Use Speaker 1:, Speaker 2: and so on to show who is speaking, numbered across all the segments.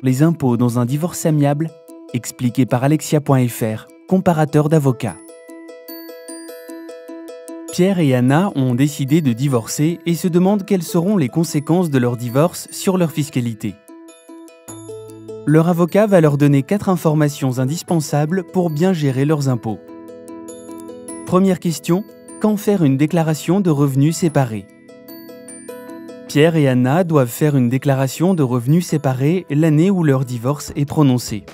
Speaker 1: Les impôts dans un divorce amiable, expliqué par Alexia.fr, comparateur d'avocats. Pierre et Anna ont décidé de divorcer et se demandent quelles seront les conséquences de leur divorce sur leur fiscalité. Leur avocat va leur donner 4 informations indispensables pour bien gérer leurs impôts. Première question, quand faire une déclaration de revenus séparés? Pierre et Anna doivent faire une déclaration de revenus séparés l'année où leur divorce est prononcé.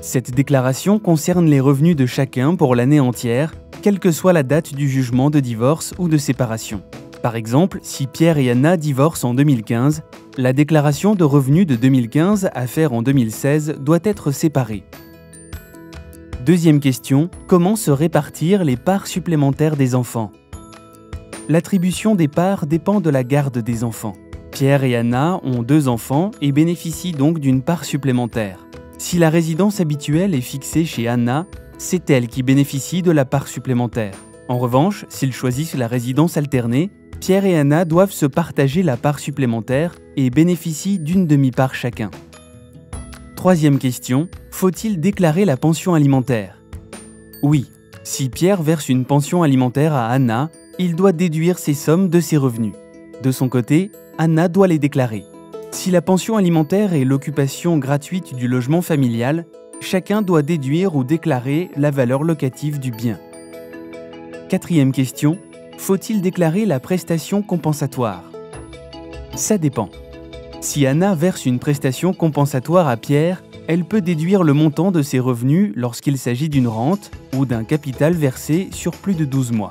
Speaker 1: Cette déclaration concerne les revenus de chacun pour l'année entière, quelle que soit la date du jugement de divorce ou de séparation. Par exemple, si Pierre et Anna divorcent en 2015, la déclaration de revenus de 2015 à faire en 2016 doit être séparée. Deuxième question, comment se répartir les parts supplémentaires des enfants? L'attribution des parts dépend de la garde des enfants. Pierre et Anna ont 2 enfants et bénéficient donc d'une part supplémentaire. Si la résidence habituelle est fixée chez Anna, c'est elle qui bénéficie de la part supplémentaire. En revanche, s'ils choisissent la résidence alternée, Pierre et Anna doivent se partager la part supplémentaire et bénéficient d'une demi-part chacun. Troisième question, faut-il déclarer la pension alimentaire? Oui, si Pierre verse une pension alimentaire à Anna, il doit déduire ces sommes de ses revenus. De son côté, Anna doit les déclarer. Si la pension alimentaire est l'occupation gratuite du logement familial, chacun doit déduire ou déclarer la valeur locative du bien. Quatrième question, faut-il déclarer la prestation compensatoire? Ça dépend. Si Anna verse une prestation compensatoire à Pierre, elle peut déduire le montant de ses revenus lorsqu'il s'agit d'une rente ou d'un capital versé sur plus de 12 mois.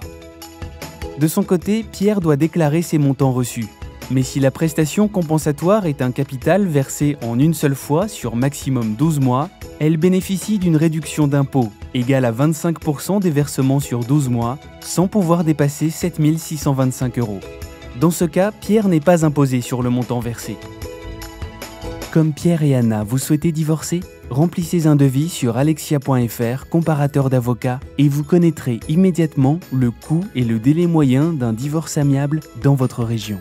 Speaker 1: De son côté, Pierre doit déclarer ses montants reçus. Mais si la prestation compensatoire est un capital versé en une seule fois sur maximum 12 mois, elle bénéficie d'une réduction d'impôt égale à 25% des versements sur 12 mois, sans pouvoir dépasser 7 625 €. Dans ce cas, Pierre n'est pas imposé sur le montant versé. Comme Pierre et Anna, vous souhaitez divorcer? Remplissez un devis sur Alexia.fr, comparateur d'avocats, et vous connaîtrez immédiatement le coût et le délai moyen d'un divorce amiable dans votre région.